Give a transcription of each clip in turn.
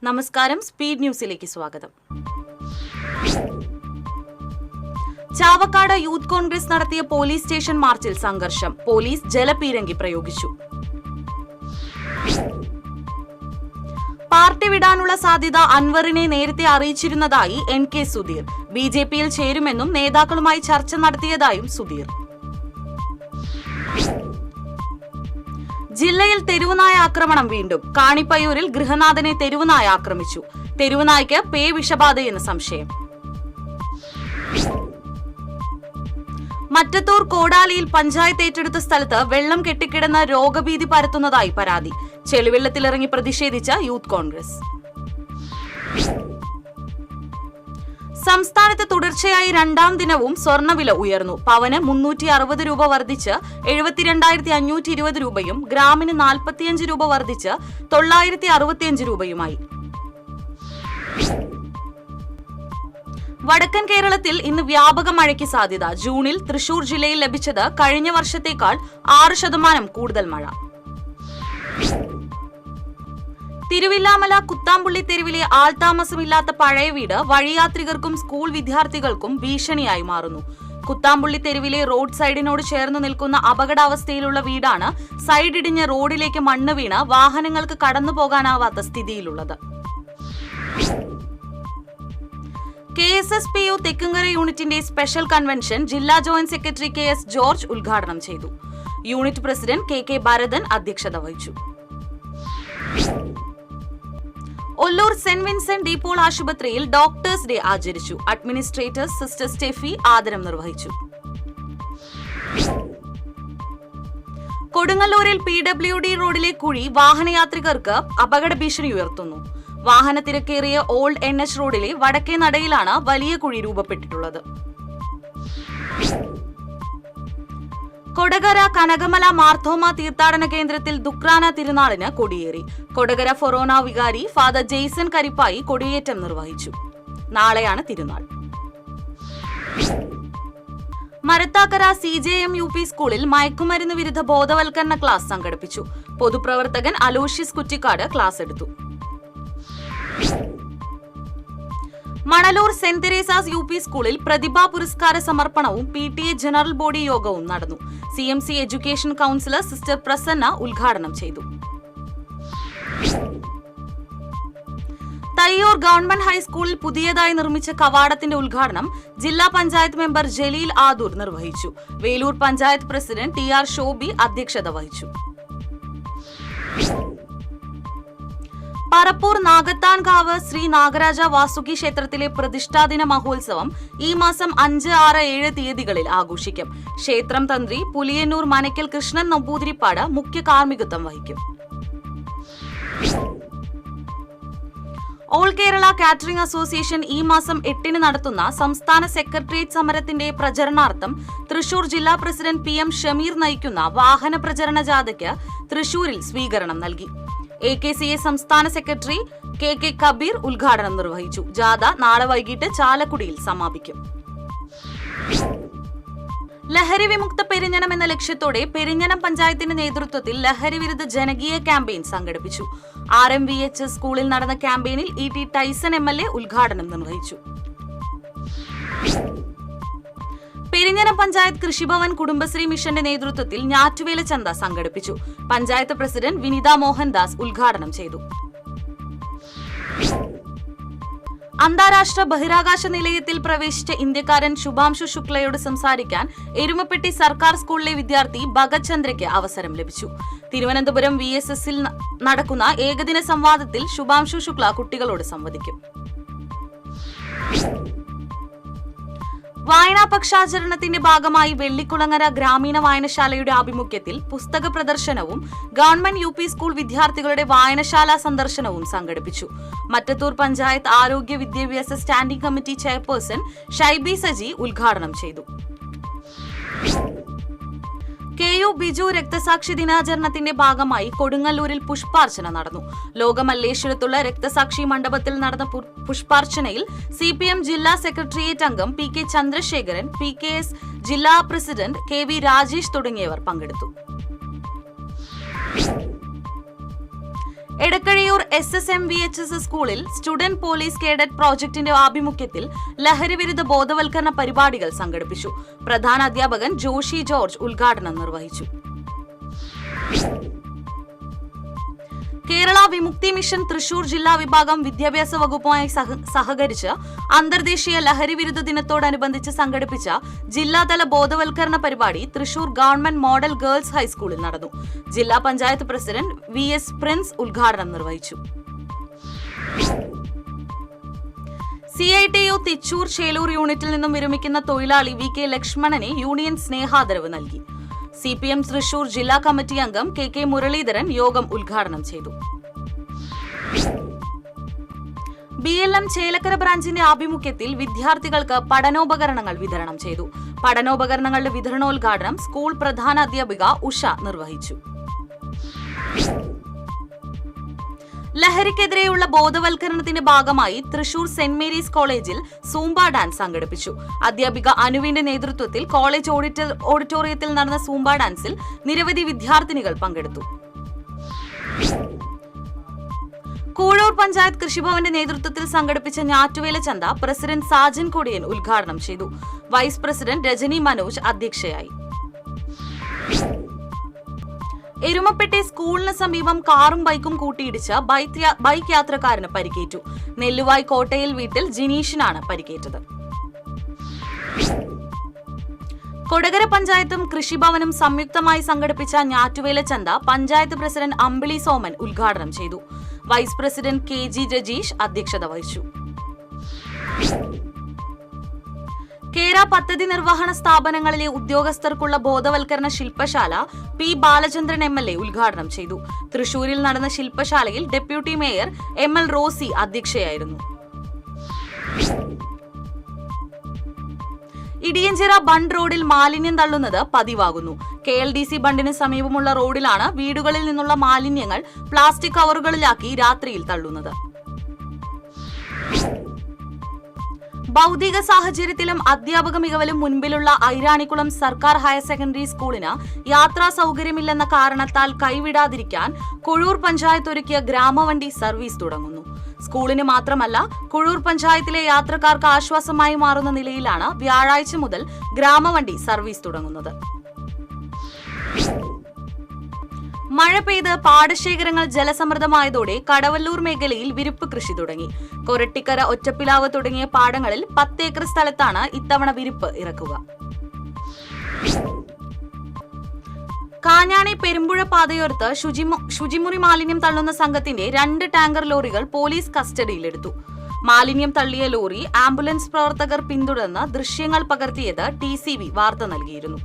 നമസ്കാരം, സ്പീഡ് ന്യൂസിലേക്ക് സ്വാഗതം. ചാവക്കാട് യൂത്ത് കോൺഗ്രസ് നടത്തിയ പോലീസ് സ്റ്റേഷൻ മാർച്ചിൽ സംഘർഷം. പോലീസ് ജലപീരങ്കി പ്രയോഗിച്ചു. പാർട്ടി വിടാനുള്ള സാധ്യത അൻവറിനെ നേരത്തെ അറിയിച്ചിരുന്നതായി NK സുധീർ. BJPയിൽ ചേരുമെന്നും നേതാക്കളുമായി ചർച്ച നടത്തിയതായും സുധീർ. ജില്ലയിൽ തെരുവുനായ ആക്രമണം വീണ്ടും. കാണിപ്പയ്യൂരിൽ ഗൃഹനാഥനെ തെരുവുനായ ആക്രമിച്ചു. തെരുവുനായ്ക്ക് പേ വിഷബാധയെന്ന് സംശയം. മറ്റത്തൂർ കോടാലിയിൽ പഞ്ചായത്ത് ഏറ്റെടുത്ത സ്ഥലത്ത് വെള്ളം കെട്ടിക്കിടന്ന് രോഗഭീതി പരത്തുന്നതായി പരാതി. ചെളിവെള്ളത്തിലിറങ്ങി പ്രതിഷേധിച്ച യൂത്ത് കോൺഗ്രസ്. സംസ്ഥാനത്ത് തുടർച്ചയായി രണ്ടാം ദിനവും സ്വർണ്ണവില ഉയർന്നു. പവന് 360 രൂപ വർദ്ധിച്ച് 72,520 രൂപയും ഗ്രാമിന് 45 രൂപ വർദ്ധിച്ച് 965 രൂപയുമായി. വടക്കൻ കേരളത്തിൽ ഇന്ന് വ്യാപക മഴയ്ക്ക് സാധ്യത. ജൂണിൽ തൃശൂർ ജില്ലയിൽ ലഭിച്ചത് കഴിഞ്ഞ വർഷത്തേക്കാൾ 6% കൂടുതൽ മഴ. തിരുവില്ലാമല കുത്താമ്പുള്ളി തെരുവിലെ ആൾതാമസമില്ലാത്ത പഴയ വീട് വഴിയാത്രികർക്കും സ്കൂൾ വിദ്യാർത്ഥികൾക്കും ഭീഷണിയായി മാറുന്നു. കുത്താമ്പുള്ളി തെരുവിലെ റോഡ് സൈഡിനോട് ചേർന്ന് നിൽക്കുന്ന അപകടാവസ്ഥയിലുള്ള വീടാണ് സൈഡിടിഞ്ഞ് റോഡിലേക്ക് മണ്ണ് വീണ് വാഹനങ്ങൾക്ക് കടന്നു പോകാനാവാത്ത സ്ഥിതിയിലുള്ളത്. KSSPU തെക്കുംകര യൂണിറ്റിന്റെ സ്പെഷ്യൽ കൺവെൻഷൻ ജില്ലാ ജോയിന്റ് സെക്രട്ടറി KS ജോർജ് ഉദ്ഘാടനം ചെയ്തു. യൂണിറ്റ് പ്രസിഡന്റ് KK ഭരതൻ അധ്യക്ഷത വഹിച്ചു. Ollur Saint Vincent de Paul ആശുപത്രിയിൽ ഡോക്ടേഴ്സ് ഡേ ആചരിച്ചു. അഡ്മിനിസ്ട്രേറ്റർ സിസ്റ്റർ സ്റ്റെഫി ആദരം നിർവഹിച്ചു. കൊടുങ്ങല്ലൂരിൽ PWD റോഡിലെ കുഴി വാഹനയാത്രികർക്ക് അപകട ഭീഷണി ഉയർത്തുന്നു. വാഹന തിരക്കേറിയ ഓൾഡ് NH റോഡിലെ വടക്കേ നടയിലാണ് വലിയ കുഴി രൂപപ്പെട്ടിട്ടുള്ളത്. കൊടകര കനകമല മാർത്തോമ തീർത്ഥാടന കേന്ദ്രത്തിൽ ദുക്രാന തിരുനാളിന് കൊടിയേറി. കൊടകര ഫൊറോന വികാരി ഫാദർ ജെയ്സൺ കരിപ്പായി കൊടിയേറ്റം നിർവഹിച്ചു. നാളെയാണ് തിരുനാൾ. മരത്താക്കര CJM UP സ്കൂളിൽ മയക്കുമരുന്ന് വിരുദ്ധ ബോധവൽക്കരണ ക്ലാസ് സംഘടിപ്പിച്ചു. പൊതുപ്രവർത്തകൻ അലോഷ്യസ് കുറ്റിക്കാട് ക്ലാസ് എടുത്തു. മണലൂർ സെന്റ് തെരേസാസ് UP സ്കൂളിൽ പ്രതിഭാ പുരസ്കാര സമർപ്പണവും PTA ജനറൽ ബോഡി യോഗവും നടന്നു. CMC education counsellor sister Prasanna ഉദ്ഘാടനം ചെയ്തു. തയ്യൂർ ഗവൺമെന്റ് ഹൈസ്കൂളിൽ പുതിയതായി നിർമ്മിച്ച കവാടത്തിന്റെ ഉദ്ഘാടനം ജില്ലാ പഞ്ചായത്ത് മെമ്പർ ജലീൽ ആദൂർ നിർവഹിച്ചു. വേലൂർ പഞ്ചായത്ത് പ്രസിഡന്റ് TR ഷോബി അധ്യക്ഷത വഹിച്ചു. പറപ്പൂർ നാഗത്താൻകാവ് ശ്രീ നാഗരാജ വാസുകി ക്ഷേത്രത്തിലെ പ്രതിഷ്ഠാദിന മഹോത്സവം ഈ മാസം 5, 6, 7 തീയതികളിൽ ആഘോഷിക്കും. ക്ഷേത്രം തന്ത്രി പുലിയന്നൂർ മനക്കൽ കൃഷ്ണൻ നമ്പൂതിരിപ്പാട് മുഖ്യ കാർമ്മികത്വം വഹിക്കും. ഓൾ കേരള കാറ്ററിംഗ് അസോസിയേഷൻ ഈ മാസം 8 നടത്തുന്ന സംസ്ഥാന സെക്രട്ടേറിയറ്റ് സമരത്തിന്റെ പ്രചരണാർത്ഥം തൃശൂർ ജില്ലാ പ്രസിഡന്റ് PM ഷമീർ നയിക്കുന്ന വാഹന പ്രചരണ ജാഥയ്ക്ക് തൃശൂരിൽ സ്വീകരണം നൽകി. AKCA സംസ്ഥാന സെക്രട്ടറി KK കബീർ ഉദ്ഘാടനം നിർവഹിച്ചു. ജാഥ നാളെ വൈകിട്ട് ചാലക്കുടിയിൽ സമാപിക്കും. ലഹരി വിമുക്ത പെരിഞ്ഞനം എന്ന ലക്ഷ്യത്തോടെ പെരിഞ്ഞനം പഞ്ചായത്തിന്റെ നേതൃത്വത്തിൽ ലഹരി വിരുദ്ധ ജനകീയ ക്യാമ്പയിൻ സംഘടിപ്പിച്ചു. RMVHS സ്കൂളിൽ നടന്ന ക്യാമ്പയിനിൽ ET ടൈസൺ MLA ഉദ്ഘാടനം നിർവഹിച്ചു. പെരിഞ്ഞനം പഞ്ചായത്ത് കൃഷിഭവൻ കുടുംബശ്രീ മിഷന്റെ നേതൃത്വത്തിൽ ഞാറ്റുവേല ചന്ത സംഘടിപ്പിച്ചു. പഞ്ചായത്ത് പ്രസിഡന്റ് വിനിത മോഹൻദാസ് ഉദ്ഘാടനം ചെയ്തു. അന്താരാഷ്ട്ര ബഹിരാകാശ നിലയത്തിൽ പ്രവേശിച്ച ഇന്ത്യക്കാരൻ ശുഭാംശു ശുക്ലയോട് സംസാരിക്കാൻ എരുമപ്പെട്ടി സർക്കാർ സ്കൂളിലെ വിദ്യാർത്ഥി ഭഗത് ചന്ദ്രയ്ക്ക് അവസരം ലഭിച്ചു. തിരുവനന്തപുരം VSSൽ നടക്കുന്ന ഏകദിന സംവാദത്തിൽ ശുഭാംശു ശുക്ല കുട്ടികളോട് സംവദിക്കും. വായനാ പക്ഷാചരണത്തിന്റെ ഭാഗമായി വെള്ളിക്കുളങ്ങര ഗ്രാമീണ വായനശാലയുടെ ആഭിമുഖ്യത്തിൽ പുസ്തക പ്രദർശനവും ഗവൺമെന്റ് UP സ്കൂൾ വിദ്യാർത്ഥികളുടെ വായനശാല സന്ദർശനവും സംഘടിപ്പിച്ചു. മറ്റത്തൂർ പഞ്ചായത്ത് ആരോഗ്യ വിദ്യാഭ്യാസ standing committee chairperson Shaibi Saji ഉദ്ഘാടനം ചെയ്തു. KU ബിജു രക്തസാക്ഷി ദിനാചരണത്തിന്റെ ഭാഗമായി കൊടുങ്ങല്ലൂരിൽ പുഷ്പാർച്ചന നടന്നു. ലോകമല്ലേശ്വരത്തുള്ള രക്തസാക്ഷി മണ്ഡപത്തിൽ നടന്ന പുഷ്പാർച്ചനയിൽ CPM ജില്ലാ സെക്രട്ടേറിയറ്റ് അംഗം PK ചന്ദ്രശേഖരൻ, PKS ജില്ലാ പ്രസിഡന്റ് KV രാജേഷ് തുടങ്ങിയവർ പങ്കെടുത്തു. എടക്കഴയൂർ SSMVHS സ്കൂളിൽ സ്റ്റുഡന്റ് പോലീസ് കേഡറ്റ് പ്രോജക്ടിന്റെ ആഭിമുഖ്യത്തിൽ ലഹരിവിരുദ്ധ ബോധവൽക്കരണ പരിപാടികൾ സംഘടിപ്പിച്ചു. പ്രധാന അധ്യാപകൻ ജോഷി ജോർജ് ഉദ്ഘാടനം നിർവഹിച്ചു. കേരള വിമുക്തി മിഷൻ തൃശൂർ ജില്ലാ വിഭാഗം വിദ്യാഭ്യാസ വകുപ്പുമായി സഹകരിച്ച് അന്തർദേശീയ ലഹരിവിരുദ്ധ ദിനത്തോടനുബന്ധിച്ച് സംഘടിപ്പിച്ച ജില്ലാതല ബോധവൽക്കരണ പരിപാടി തൃശൂർ ഗവൺമെന്റ് മോഡൽ ഗേൾസ് ഹൈസ്കൂളിൽ നടന്നു. ജില്ലാ പഞ്ചായത്ത് പ്രസിഡന്റ് VS പ്രിൻസ് ഉദ്ഘാടനം നിർവഹിച്ചു. CITU തിച്ചൂർ ചേലൂർ യൂണിറ്റിൽ നിന്നും വിരമിക്കുന്ന തൊഴിലാളി VK ലക്ഷ്മണനെ യൂണിയൻ സ്നേഹാദരവ് നൽകി. CPM തൃശൂർ ജില്ലാ കമ്മിറ്റി അംഗം KK മുരളീധരൻ യോഗം ഉദ്ഘാടനം ചെയ്തു. BLM ചേലക്കര ബ്രാഞ്ചിന്റെ ആഭിമുഖ്യത്തിൽ വിദ്യാർത്ഥികൾക്ക് പഠനോപകരണങ്ങൾ വിതരണം ചെയ്തു. പഠനോപകരണങ്ങളുടെ വിതരണോദ്ഘാടനം സ്കൂൾ പ്രധാന അധ്യാപിക ഉഷ നിർവഹിച്ചു. ലഹരിക്കെതിരെയുള്ള ബോധവൽക്കരണത്തിന്റെ ഭാഗമായി തൃശൂർ സെന്റ് മേരീസ് കോളേജിൽ സൂംബ ഡാൻസ് സംഘടിപ്പിച്ചു. അധ്യാപിക അനുവിന്റെ നേതൃത്വത്തിൽ കോളേജ് ഓഡിറ്റോറിയത്തിൽ നടന്ന സൂംബ ഡാൻസിൽ നിരവധി വിദ്യാർത്ഥിനികൾ പങ്കെടുത്തു. കൂഴൂർ പഞ്ചായത്ത് കൃഷിഭവന്റെ നേതൃത്വത്തിൽ സംഘടിപ്പിച്ച ഞാറ്റുവേല ചന്ത പ്രസിഡന്റ് സാജൻ കൊടിയൻ ഉദ്ഘാടനം ചെയ്തു. വൈസ് പ്രസിഡന്റ് രജനി മനോജ് അധ്യക്ഷയായി. എരുമപ്പെട്ടി സ്കൂളിന് സമീപം കാറും ബൈക്കും കൂട്ടിയിടിച്ച് ബൈക്ക് യാത്രക്കാരന് പരിക്കേറ്റു. നെല്ലുവായ് കോട്ടയിൽ വീട്ടിൽ ജിനീഷിനാണ് പരിക്കേറ്റത്. കൊടകര പഞ്ചായത്തും കൃഷിഭവനും സംയുക്തമായി സംഘടിപ്പിച്ച ഞാറ്റുവേല ചന്ത പഞ്ചായത്ത് പ്രസിഡന്റ് അമ്പിളി സോമൻ ഉദ്ഘാടനം ചെയ്തു. വൈസ് പ്രസിഡന്റ് KG രജീഷ് അധ്യക്ഷത വഹിച്ചു. കേര പദ്ധതി നിർവഹണ സ്ഥാപനങ്ങളിലെ ഉദ്യോഗസ്ഥർക്കുള്ള ബോധവൽക്കരണ ശില്പശാല P ബാലചന്ദ്രൻ MLA ഉദ്ഘാടനം ചെയ്തു. തൃശൂരിൽ നടന്ന ശില്പശാലയിൽ ഡെപ്യൂട്ടി മേയർ ML റോസി അധ്യക്ഷയായിരുന്നു. ഇടിയഞ്ചിറ ബണ്ട് റോഡിൽ മാലിന്യം തള്ളുന്നത് പതിവാകുന്നു. KLDC ബണ്ടിന് സമീപമുള്ള റോഡിലാണ് വീടുകളിൽ നിന്നുള്ള മാലിന്യങ്ങൾ പ്ലാസ്റ്റിക് കവറുകളിലാക്കി രാത്രിയിൽ തള്ളുന്നത്. ഭൗതിക സാഹചര്യത്തിലും അധ്യാപക മികവിലും മുൻപിലുള്ള ഐരാണിക്കുളം സർക്കാർ ഹയർ സെക്കൻഡറി സ്കൂളിന് യാത്രാ സൗകര്യമില്ലെന്ന കാരണത്താൽ കൈവിടാതിരിക്കാൻ കുഴൂർ പഞ്ചായത്ത് ഒരുക്കിയ ഗ്രാമവണ്ടി സർവീസ് തുടങ്ങുന്നു. സ്കൂളിന് മാത്രമല്ല കുഴൂർ പഞ്ചായത്തിലെ യാത്രക്കാർക്ക് ആശ്വാസമായി മാറുന്ന നിലയിലാണ് വ്യാഴാഴ്ച മുതൽ ഗ്രാമവണ്ടി സർവീസ് തുടങ്ങുന്നത്. മഴ പെയ്ത് പാടശേഖരങ്ങൾ ജലസമൃദ്ധമായതോടെ കടവല്ലൂർ മേഖലയിൽ വിരിപ്പ് കൃഷി തുടങ്ങി. കൊരട്ടിക്കര, ഒറ്റപ്പിലാവ് തുടങ്ങിയ പാടങ്ങളിൽ 10 ഏക്കർ സ്ഥലത്താണ് ഇത്തവണ വിരിപ്പ് ഇറക്കുക. കാഞ്ഞാണി പെരുമ്പുഴ പാതയോരത്ത് ശുചിമുറി മാലിന്യം തള്ളുന്ന സംഘത്തിന്റെ 2 ടാങ്കർ ലോറികൾ പോലീസ് കസ്റ്റഡിയിലെടുത്തു. മാലിന്യം തള്ളിയ ലോറി ആംബുലൻസ് പ്രവർത്തകർ പിന്തുടർന്ന് ദൃശ്യങ്ങൾ പകർത്തിയത് TCV വാർത്ത നൽകിയിരുന്നു.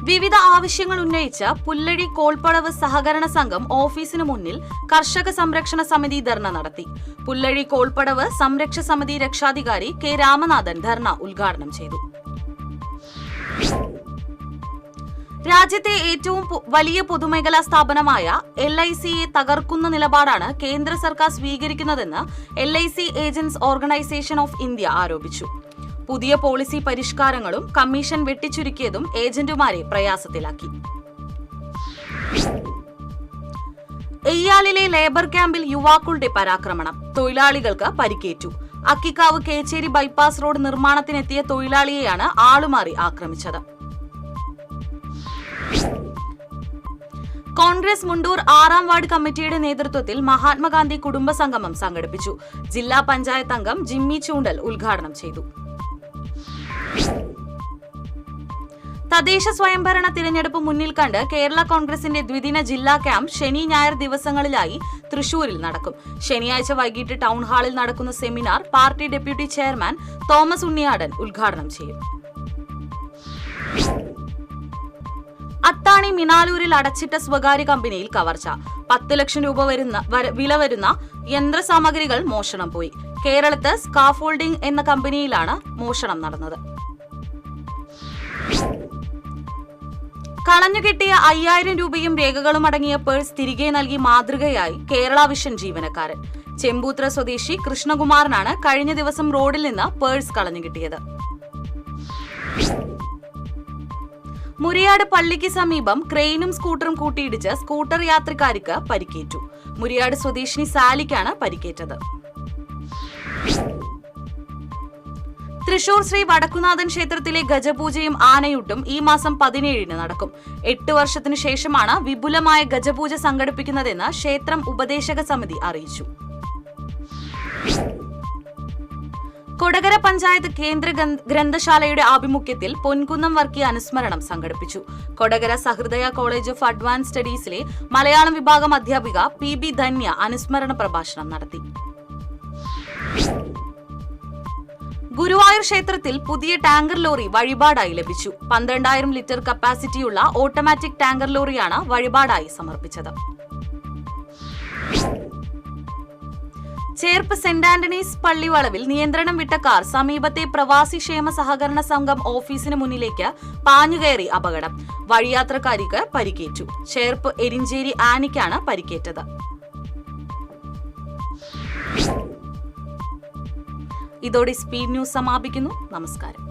വിവിധ ആവശ്യങ്ങൾ ഉന്നയിച്ച് പുല്ലഴി കോൾപ്പടവ് സഹകരണ സംഘം ഓഫീസിനു മുന്നിൽ കർഷക സംരക്ഷണ സമിതി ധർണ നടത്തി. പുല്ലഴി കോൾപ്പടവ് സംരക്ഷ സമിതി രക്ഷാധികാരി K രാമനാഥൻ ധർണ ഉദ്ഘാടനം ചെയ്തു. രാജ്യത്തെ ഏറ്റവും വലിയ പൊതുമേഖലാ സ്ഥാപനമായ LICയെ തകർക്കുന്ന നിലപാടാണ് കേന്ദ്ര സർക്കാർ സ്വീകരിക്കുന്നതെന്ന് LIC agents organisation of India ആരോപിച്ചു. പുതിയ പോളിസി പരിഷ്കാരങ്ങളും കമ്മീഷൻ വെട്ടിച്ചുരുക്കിയതും ഏജന്റുമാരെ പ്രയാസത്തിലാക്കി. എയ്യാലിലെ ലേബർ ക്യാമ്പിൽ യുവാക്കളുടെ പരാക്രമണം, തൊഴിലാളികൾക്ക് പരിക്കേറ്റു. അക്കിക്കാവ് കേച്ചേരി ബൈപ്പാസ് റോഡ് നിർമ്മാണത്തിനെത്തിയ തൊഴിലാളിയെയാണ് ആളുമാറി ആക്രമിച്ചത്. കോൺഗ്രസ് മുണ്ടൂർ 6ാം വാർഡ് കമ്മിറ്റിയുടെ നേതൃത്വത്തിൽ മഹാത്മാഗാന്ധി കുടുംബ സംഗമം സംഘടിപ്പിച്ചു. ജില്ലാ പഞ്ചായത്ത് അംഗം ജിമ്മി ചൂണ്ടൽ ഉദ്ഘാടനം ചെയ്തു. തദ്ദേശ സ്വയംഭരണ തിരഞ്ഞെടുപ്പ് മുന്നിൽ കണ്ട് കേരള കോൺഗ്രസിന്റെ ദ്വിദിന ജില്ലാ ക്യാമ്പ് ശനി ഞായർ ദിവസങ്ങളിലായി തൃശൂരിൽ നടക്കും. ശനിയാഴ്ച വൈകിട്ട് ടൗൺ ഹാളിൽ നടക്കുന്ന seminar party deputy chairman Thomas Unniyadan ഉദ്ഘാടനം ചെയ്യും. അത്താണി മിനാലൂരിൽ അടച്ചിട്ട സ്വകാര്യ കമ്പനിയിൽ കവർച്ച. 10 ലക്ഷം രൂപ വില വരുന്ന യന്ത്രസാമഗ്രികൾ മോഷണം പോയി. കേരളത്ത് സ്കാഫോൾഡിംഗ് എന്ന കമ്പനിയിലാണ് മോഷണം നടന്നത്. കളഞ്ഞുകിട്ടിയ 5000 രൂപയും രേഖകളും അടങ്ങിയ പേഴ്സ് തിരികെ നൽകി മാതൃകയായി കേരള വിഷൻ ജീവനക്കാരൻ. ചെമ്പൂത്ര സ്വദേശി കൃഷ്ണകുമാറിനാണ് കഴിഞ്ഞ ദിവസം റോഡിൽ നിന്ന് പേഴ്സ് കളഞ്ഞുകിട്ടിയത്. മുരിയാട് പള്ളിക്ക് സമീപം ക്രെയിനും സ്കൂട്ടറും കൂട്ടിയിടിച്ച് സ്കൂട്ടർ യാത്രക്കാരിക്ക് പരിക്കേറ്റു. മുരിയാട് സ്വദേശിനി സാലിക്കാണ് പരിക്കേറ്റത്. തൃശൂർ ശ്രീ വടക്കുനാഥൻ ക്ഷേത്രത്തിലെ ഗജപൂജയും ആനയൂട്ടും ഈ മാസം 17-ന് നടക്കും. 8 വർഷത്തിനു ശേഷമാണ് വിപുലമായ ഗജപൂജ സംഘടിപ്പിക്കുന്നതെന്ന് ക്ഷേത്രം ഉപദേശക സമിതി അറിയിച്ചു. കൊടകര പഞ്ചായത്ത് കേന്ദ്ര ഗ്രന്ഥശാലയുടെ ആഭിമുഖ്യത്തിൽ പൊൻകുന്നം വർക്കി അനുസ്മരണം സംഘടിപ്പിച്ചു. കൊടകര സഹൃദയ കോളേജ് ഓഫ് അഡ്വാൻസ് സ്റ്റഡീസിലെ മലയാളം വിഭാഗം അധ്യാപിക PB ധന്യ അനുസ്മരണ പ്രഭാഷണം നടത്തി. ഗുരുവായൂർ ക്ഷേത്രത്തിൽ പുതിയ ടാങ്കർ ലോറി വഴിപാടായി ലഭിച്ചു. 12,000 ലിറ്റർ കപ്പാസിറ്റിയുള്ള ഓട്ടോമാറ്റിക് ടാങ്കർ ലോറിയാണ് വഴിപാടായി സമർപ്പിച്ചത്. ചേർപ്പ് സെന്റ് ആന്റണീസ് പള്ളിവളവിൽ നിയന്ത്രണം വിട്ട കാർ സമീപത്തെ പ്രവാസി ക്ഷേമ സഹകരണ സംഘം ഓഫീസിന് മുന്നിലേക്ക് പാഞ്ഞുകയറി അപകടം. വഴിയാത്രക്കാരിക്ക് പരിക്കേറ്റു. ചേർപ്പ് എരിഞ്ചേരി ആനിക്കാണ് പരിക്കേറ്റത്. ഇതോടെ സ്പീഡ് ന്യൂസ് സമാപിക്കുന്നു. നമസ്കാരം.